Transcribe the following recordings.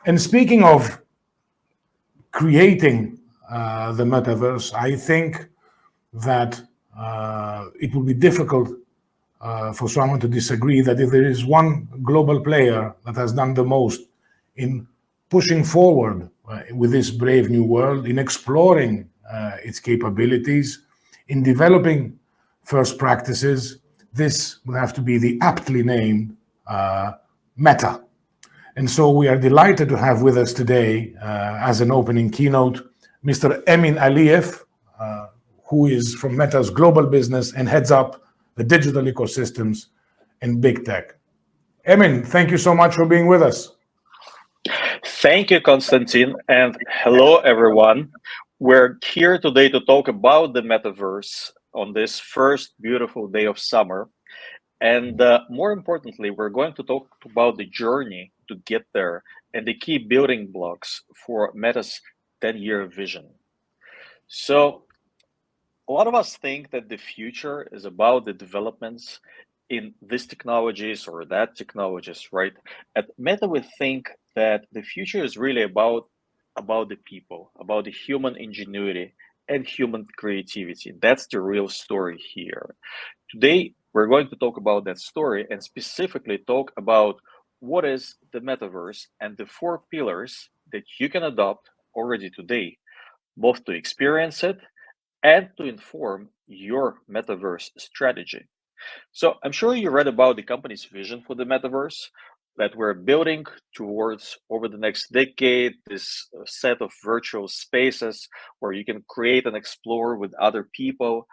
And speaking of creating the metaverse, I think that it will be difficult for someone to disagree that if there is one global player that has done the most in pushing forward with this brave new world, in exploring its capabilities, in developing first practices, this will have to be the aptly named Meta. And so we are delighted to have with us today, as an opening keynote, Mr. Emin Aliyev, who is from Meta's global business and heads up the digital ecosystems in big tech. Emin, thank you so much for being with us. Thank you, Konstantin, and hello, everyone. We're here today to talk about the metaverse on this first beautiful day of summer. And more importantly, we're going to talk about the journey to get there and the key building blocks for Meta's 10-year vision. So a lot of us think that the future is about the developments in these technologies or that technologies, right? At Meta, we think that the future is really about the people, about the human ingenuity and human creativity. That's the real story here. Today, we're going to talk about that story and specifically talk about what is the metaverse and the 4 pillars that you can adopt already today, both to experience it and to inform your metaverse strategy. So I'm sure you read about the company's vision for the metaverse that we're building towards over the next decade, this set of virtual spaces where you can create and explore with other people.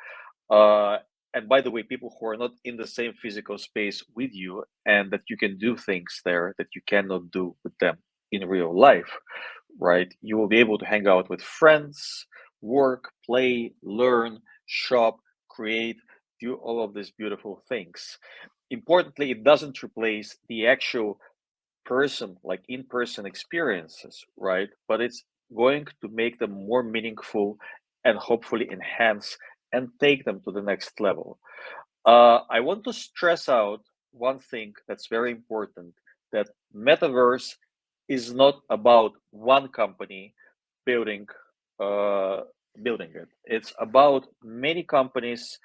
And by the way, people who are not in the same physical space with you, and that you can do things there that you cannot do with them in real life, right? You will be able to hang out with friends, work, play, learn, shop, create, do all of these beautiful things. Importantly, it doesn't replace the actual person, like in-person experiences, right? But it's going to make them more meaningful and hopefully enhance and take them to the next level. I want to stress out one thing that's very important, that metaverse is not about one company building it. It's about many companies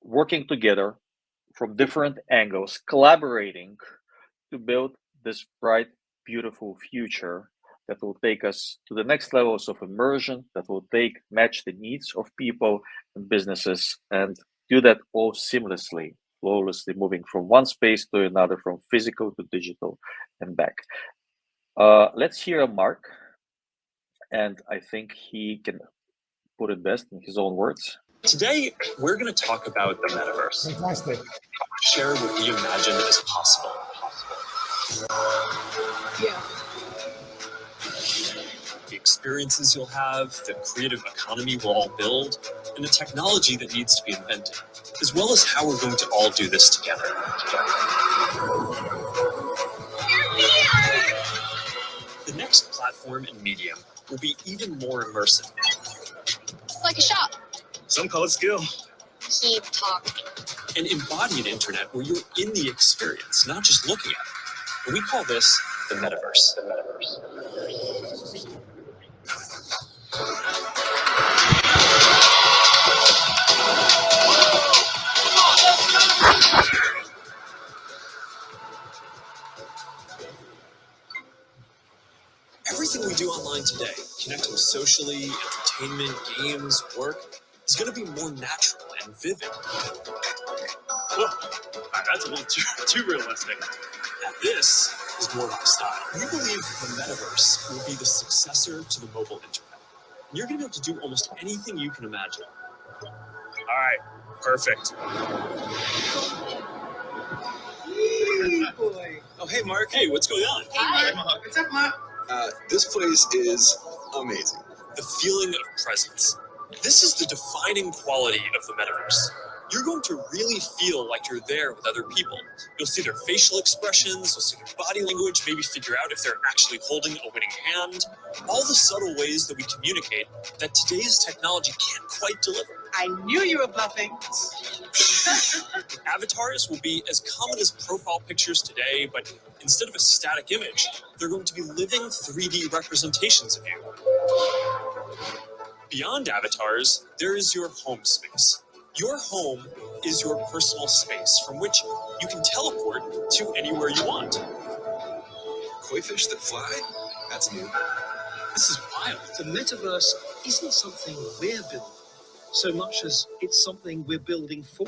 working together from different angles, collaborating to build this bright, beautiful future that will take us to the next levels of immersion, that will match the needs of people and businesses, and do that all seamlessly, flawlessly, moving from one space to another, from physical to digital and back. Let's hear Mark, and I think he can put it best in his own words. Today, we're going to talk about the metaverse. Fantastic. Share what we imagine is possible. Yeah. The experiences you'll have, the creative economy we'll all build, and the technology that needs to be invented, as well as how we're going to all do this together. The next platform and medium will be even more immersive. Like a shop. Some call it skill. Keep talking. An embodied internet where you're in the experience, not just looking at it. And we call this the metaverse. Everything we do online today, connecting socially, entertainment, games, work, is going to be more natural and vivid. Whoa, that's a little too realistic. This is more my style. We believe the metaverse will be the successor to the mobile internet. You're going to be able to do almost anything you can imagine. All right, perfect. Oh, hey, Mark. Hey, what's going on? Hey, Mark. What's up, Mark? This place is amazing. The feeling of presence. This is the defining quality of the metaverse. You're going to really feel like you're there with other people. You'll see their facial expressions, you'll see their body language, maybe figure out if they're actually holding a winning hand. All the subtle ways that we communicate that today's technology can't quite deliver. I knew you were bluffing. Avatars will be as common as profile pictures today, but instead of a static image, they're going to be living 3D representations of you. Beyond avatars, there is your home space. Your home is your personal space from which you can teleport to anywhere you want. Koi fish that fly? That's new. This is wild. The metaverse isn't something we're building so much as it's something we're building for.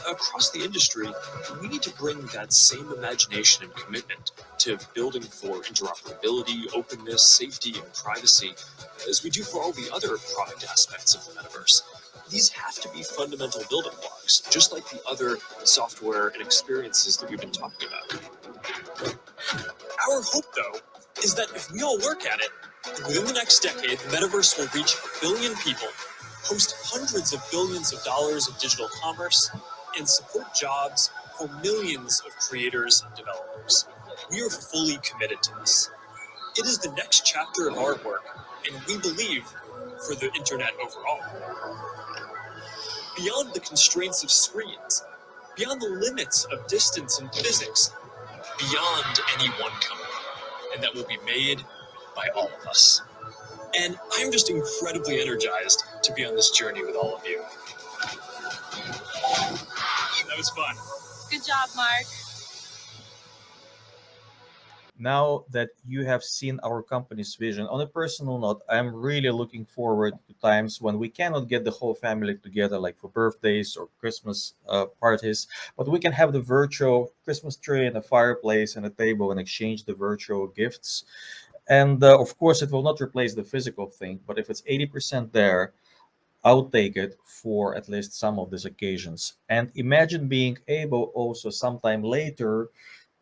Across the industry, we need to bring that same imagination and commitment to building for interoperability, openness, safety, and privacy, as we do for all the other product aspects of the metaverse. These have to be fundamental building blocks, just like the other software and experiences that we've been talking about. Our hope, though, is that if we all work at it, within the next decade, the metaverse will reach 1 billion people, host hundreds of billions of dollars of digital commerce, and support jobs for millions of creators and developers. We are fully committed to this. It is the next chapter of our work, and we believe for the internet overall. Beyond the constraints of screens, beyond the limits of distance and physics, beyond any one company, and that will be made by all of us. And I'm just incredibly energized to be on this journey with all of you. That was fun. Good job, Mark. Now that you have seen our company's vision, on a personal note, I'm really looking forward to times when we cannot get the whole family together, like for birthdays or Christmas parties, but we can have the virtual Christmas tree and a fireplace and a table and exchange the virtual gifts. And of course, it will not replace the physical thing, but if it's 80% there, I'll take it for at least some of these occasions. And imagine being able also sometime later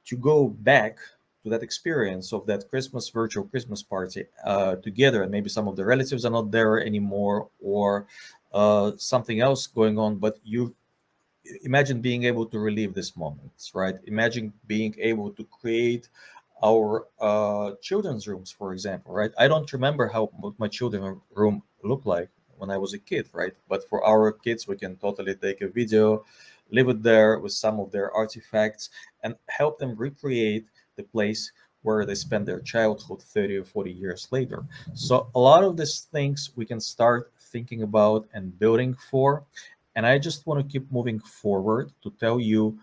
to go back to that experience of that Christmas virtual Christmas party together, and maybe some of the relatives are not there anymore, or something else going on. But you imagine being able to relive these moments, right? Imagine being able to create our children's rooms, for example, right? I don't remember how what my children's room looked like when I was a kid, right? But for our kids, we can totally take a video, live it there with some of their artifacts, and help them recreate the place where they spend their childhood 30 or 40 years later. So a lot of these things we can start thinking about and building for. And I just want to keep moving forward to tell you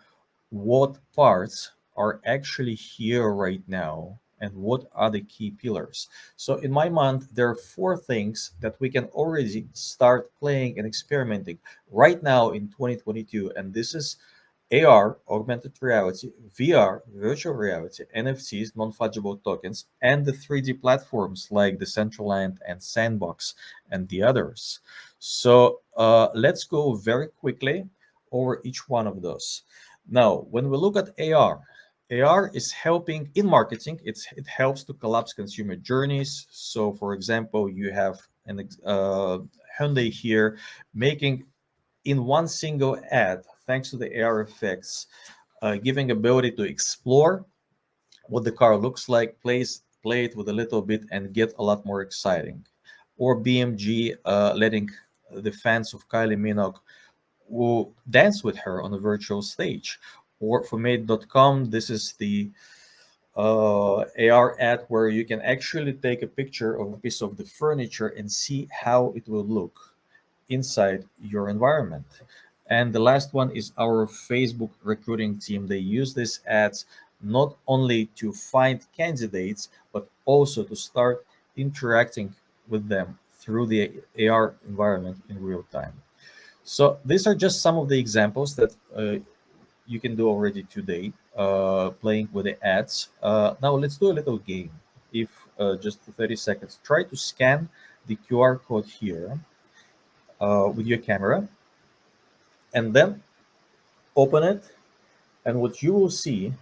what parts are actually here right now and what are the key pillars. So in my mind, there are 4 things that we can already start playing and experimenting right now in 2022. And this is AR, augmented reality, VR, virtual reality, NFTs, non-fungible tokens, and the 3D platforms like Decentraland and Sandbox and the others. So let's go very quickly over each one of those. Now, when we look at AR is helping in marketing. It helps to collapse consumer journeys. So, for example, you have Hyundai here making in one single ad, thanks to the AR effects, giving ability to explore what the car looks like, play it with a little bit, and get a lot more exciting. Or BMG letting the fans of Kylie Minogue will dance with her on a virtual stage. Or for Made.com, this is the AR ad where you can actually take a picture of a piece of the furniture and see how it will look inside your environment. And the last one is our Facebook recruiting team. They use these ads not only to find candidates, but also to start interacting with them through the AR environment in real time. So these are just some of the examples that you can do already today, playing with the ads. Now let's do a little game. If just for 30 seconds, try to scan the QR code here with your camera, and then open it. And what you will see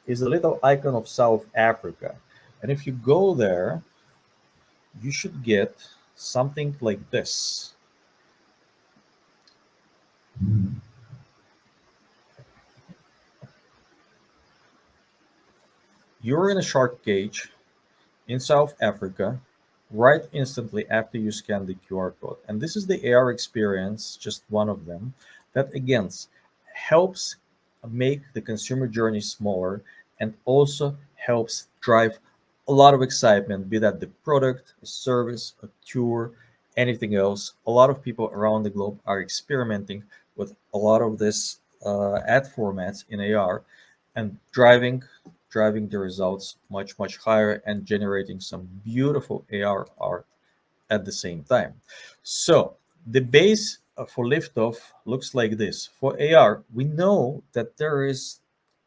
is a little icon of South Africa. And if you go there, you should get something like this. You're in a shark cage in South Africa, right instantly after you scan the QR code. And this is the AR experience, just one of them, that again helps make the consumer journey smaller and also helps drive a lot of excitement, be that the product, a service, a tour, anything else. A lot of people around the globe are experimenting with a lot of this ad formats in AR and driving the results much higher and generating some beautiful AR art at the same time. So the base for liftoff looks like this. For AR, we know that there is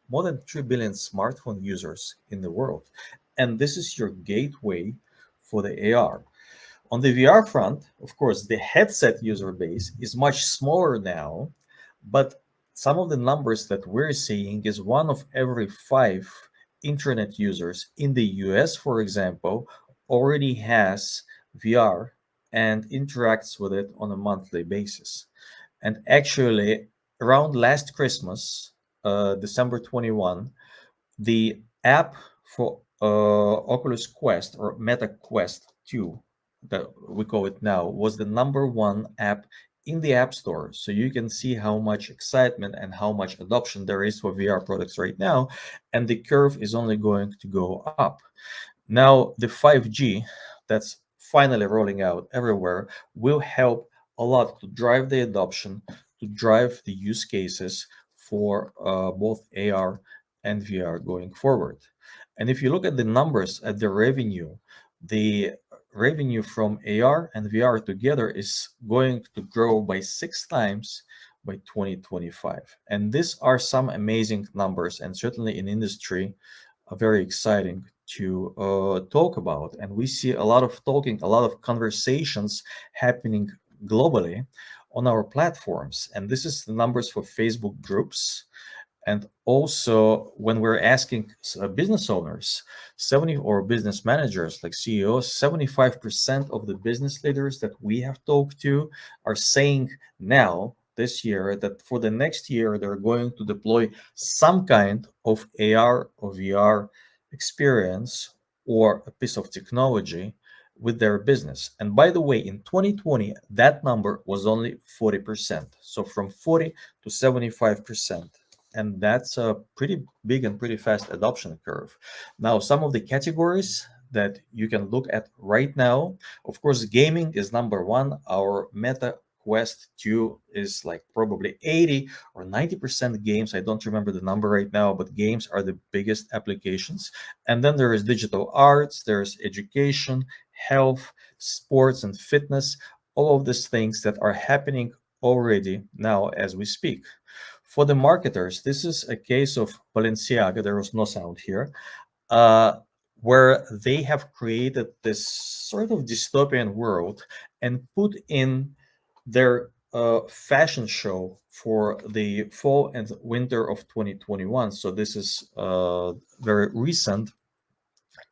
more than 3 billion smartphone users in the world, and this is your gateway for the AR. On the VR front, of course, the headset user base is much smaller now, but some of the numbers that we're seeing is one of every five internet users in the US, for example, already has VR and interacts with it on a monthly basis. And actually, around last Christmas, December 21, the app for Oculus Quest or Meta Quest 2, that we call it now, was the number one app in the App Store. So you can see how much excitement and how much adoption there is for VR products right now. And the curve is only going to go up. Now, the 5G that's finally rolling out everywhere will help a lot to drive the adoption, to drive the use cases for both AR and VR going forward. And if you look at the numbers, at the revenue from AR and VR together is going to grow by 6 times by 2025. And these are some amazing numbers, and certainly in industry, very exciting to talk about. And we see a lot of talking, a lot of conversations happening globally on our platforms. And this is the numbers for Facebook groups. And also, when we're asking business owners, 70 or business managers like CEOs, 75% of the business leaders that we have talked to are saying now, this year, that for the next year, they're going to deploy some kind of AR or VR experience or a piece of technology with their business. And by the way, in 2020, that number was only 40%. So from 40 to 75%. And that's a pretty big and pretty fast adoption curve. Now, some of the categories that you can look at right now, of course, gaming is number one. Our Meta Quest 2 is like probably 80 or 90% games. I don't remember the number right now, but games are the biggest applications. And then there is digital arts, there's education, health, sports, and fitness, all of these things that are happening already now as we speak. For the marketers, this is a case of Balenciaga. There was no sound here. Where they have created this sort of dystopian world and put in their fashion show for the fall and winter of 2021. So this is very recent,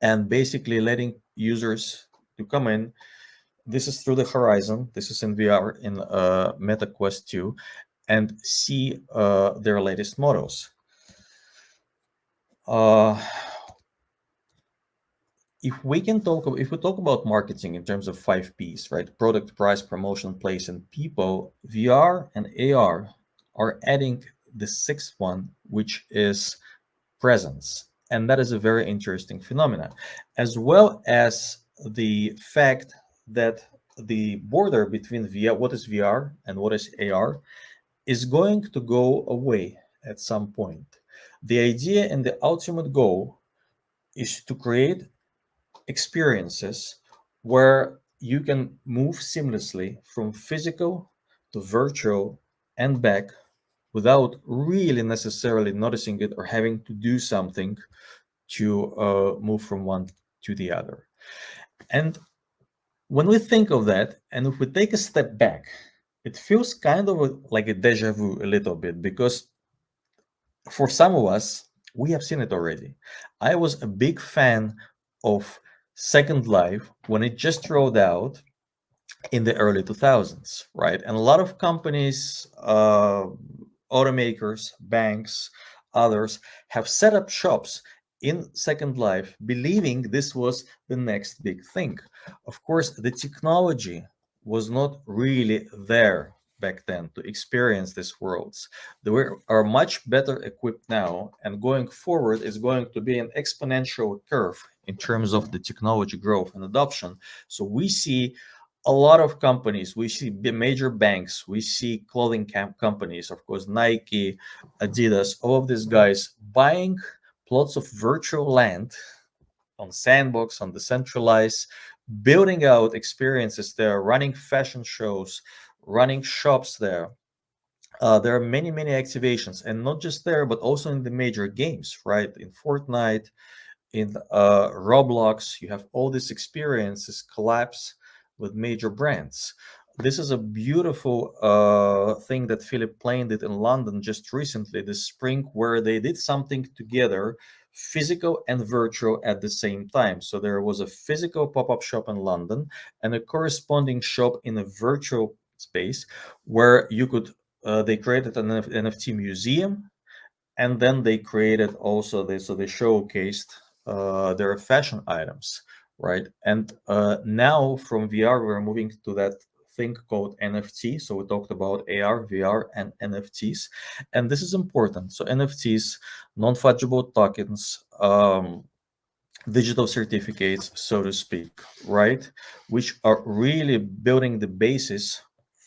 and basically letting users to come in. This is through the horizon. This is in VR in Meta Quest 2, and see their latest models. If we talk about marketing in terms of 5 Ps, right? Product, price, promotion, place, and people, VR and AR are adding the sixth one, which is presence. And that is a very interesting phenomenon, as well as the fact that the border between what is VR and what is AR is going to go away at some point. The idea and the ultimate goal is to create experiences where you can move seamlessly from physical to virtual and back without really necessarily noticing it or having to do something to move from one to the other. And when we think of that, and if we take a step back, it feels kind of like a deja vu a little bit, because for some of us, we have seen it already. I was a big fan of Second Life when it just rolled out in the early 2000s, right? And a lot of companies, automakers, banks, others have set up shops in Second Life, believing this was the next big thing. Of course, the technology was not really there back then to experience these worlds. They are much better equipped now, and going forward is going to be an exponential curve in terms of the technology growth and adoption. So we see a lot of companies, we see major banks, we see clothing companies, of course, Nike, Adidas, all of these guys buying plots of virtual land on Sandbox, on Decentralized, building out experiences there, running fashion shows, running shops there. There are many, many activations, and not just there, but also in the major games, right? In Fortnite, in Roblox, you have all these experiences collapse with major brands. This is a beautiful thing that Philip Plain did in London just recently, this spring, where they did something together, physical and virtual at the same time. So there was a physical pop-up shop in London and a corresponding shop in a virtual space where you could, they created an NFT museum, and then they created also this, so they showcased their fashion items, right? And now from VR we're moving to that thing called NFT. So we talked about AR, VR, and NFTs, and this is important. So NFTs, non-fungible tokens, digital certificates, so to speak, right? Which are really building the basis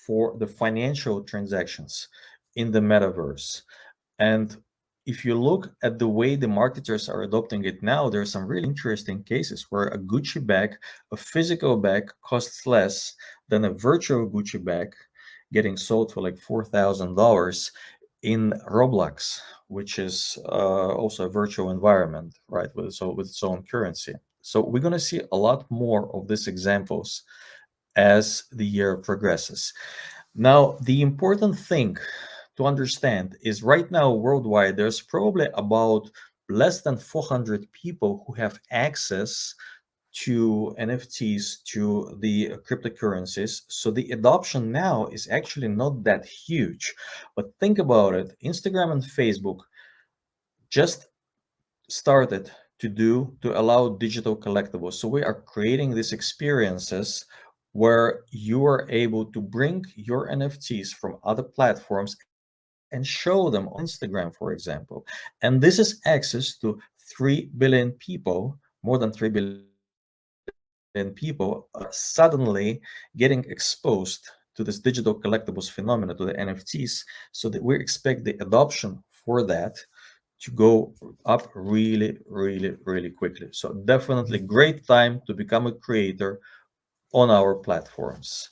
for the financial transactions in the metaverse. And if you look at the way the marketers are adopting it now, there are some really interesting cases where a Gucci bag, a physical bag, costs less than a virtual Gucci bag getting sold for like $4,000 in Roblox, which is also a virtual environment, right? With its own currency. So we're going to see a lot more of these examples as the year progresses. Now, the important thing to understand is right now worldwide, there's probably about less than 400 people who have access to NFTs, to the cryptocurrencies. So the adoption now is actually not that huge. But think about it, Instagram and Facebook just started to allow digital collectibles. So we are creating these experiences where you are able to bring your NFTs from other platforms and show them on Instagram, for example. And this is access to 3 billion people, more than 3 billion people, suddenly getting exposed to this digital collectibles phenomena, to the NFTs. So that we expect the adoption for that to go up really, really, really quickly. So definitely great time to become a creator on our platforms.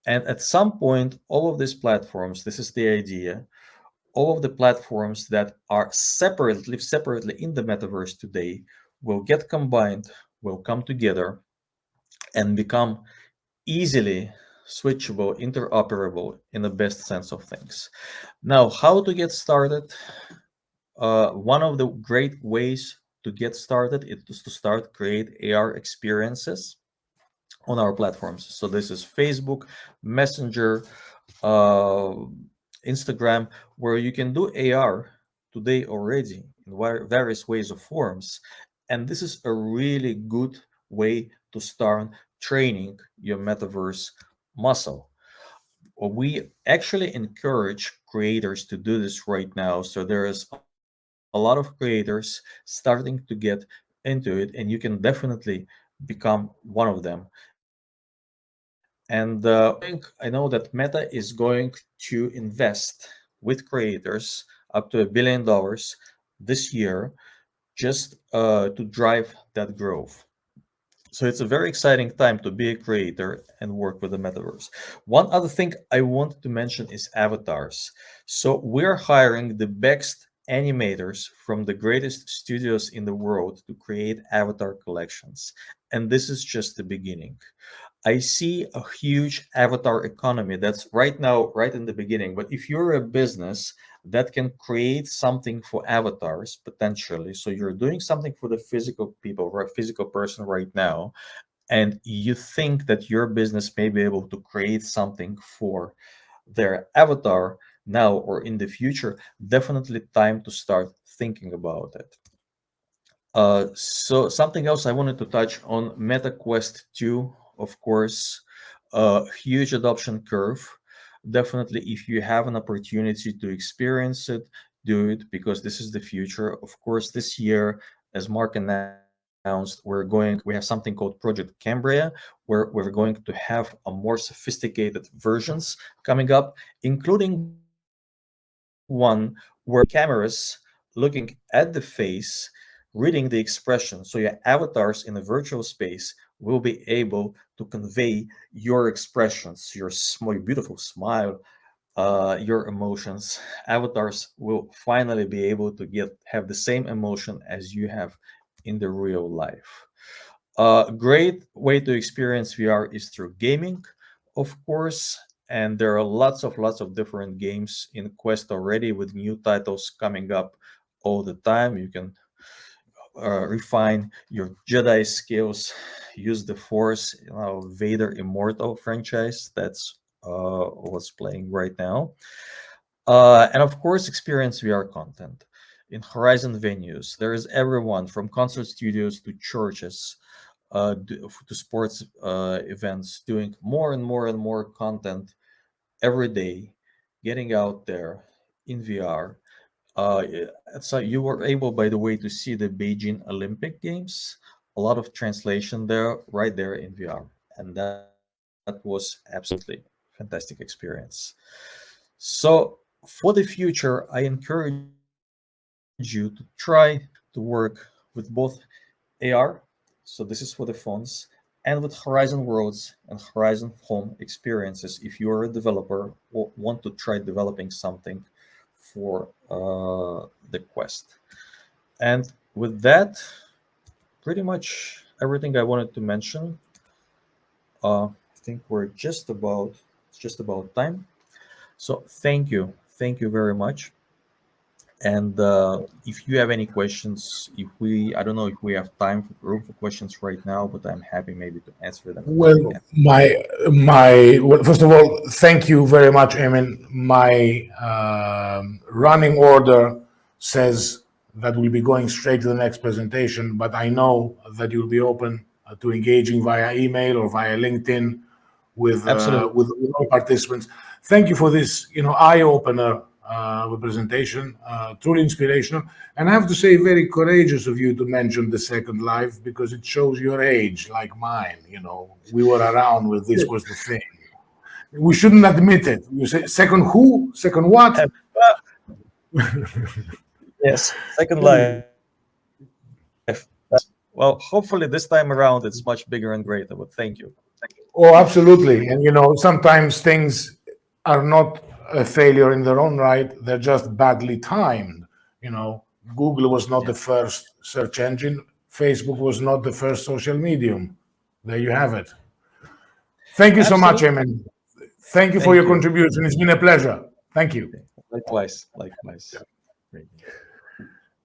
And at some point, all of these platforms, this is the idea, all of the platforms that are separately in the metaverse today will get combined, will come together and become easily switchable, interoperable in the best sense of things. Now, how to get started? One of the great ways to get started is to start create AR experiences on our platforms. So this is Facebook, Messenger, uh, Instagram, where you can do AR today already in various ways of forms. And this is a really good way to start training your metaverse muscle. We actually encourage creators to do this right now. So there is a lot of creators starting to get into it, and you can definitely become one of them. And I know that Meta is going to invest with creators up to $1 billion this year just to drive that growth. So it's a very exciting time to be a creator and work with the metaverse. One other thing I wanted to mention is avatars. So we're hiring the best animators from the greatest studios in the world to create avatar collections. And this is just the beginning. I see a huge avatar economy that's right now, right in the beginning. But if you're a business that can create something for avatars potentially, so you're doing something for the physical people, right, physical person right now, and you think that your business may be able to create something for their avatar now or in the future, definitely time to start thinking about it. So something else I wanted to touch on, Meta Quest 2, of course, huge adoption curve. Definitely, if you have an opportunity to experience it, do it, because this is the future. Of course, this year, as Mark announced, we have something called Project Cambria, where we're going to have a more sophisticated versions coming up, including one where cameras looking at the face, reading the expression. So your avatars in a virtual space will be able to convey your expressions, your beautiful smile, your emotions. Avatars will finally be able to have the same emotion as you have in the real life. A great way to experience VR is through gaming, of course, and there are lots of different games in Quest already, with new titles coming up all the time. You can refine your Jedi skills, use the Force. Vader Immortal franchise, that's what's playing right now. And of course, experience VR content. In Horizon venues, there is everyone from concert studios to churches, to sports events, doing more and more and more content every day, getting out there in VR. So you were able, by the way, to see the Beijing Olympic Games. A lot of translation there, right there in VR, and that was absolutely fantastic experience. So for the future, I encourage you to try to work with both AR, so this is for the phones, and with Horizon Worlds and Horizon Home experiences if you are a developer or want to try developing something for the Quest. And with that, pretty much everything I wanted to mention. I think we're just about time. So thank you very much. And if you have any questions, I don't know if we have room for questions right now, but I'm happy maybe to answer them at Well, the end. well, first of all, thank you very much, Emin. My running order says that we'll be going straight to the next presentation, but I know that you'll be open to engaging via email or via LinkedIn with Absolutely. with all participants. Thank you for this, eye opener presentation. Truly inspirational, and I have to say, very courageous of you to mention the Second Life, because it shows your age, like mine. We were around when this was the thing. We shouldn't admit it. You say second who? Second what? Yes, Second Life. Well, hopefully this time around it's much bigger and greater, but thank you. Oh, absolutely. And sometimes things are not a failure in their own right, they're just badly timed. You know, Google was not Yeah. the first search engine, Facebook was not the first social medium. There you have it. Thank you so much, Absolutely. Emin. Thank you for Thank your you. contribution. It's been a pleasure. Thank you. Likewise. Great.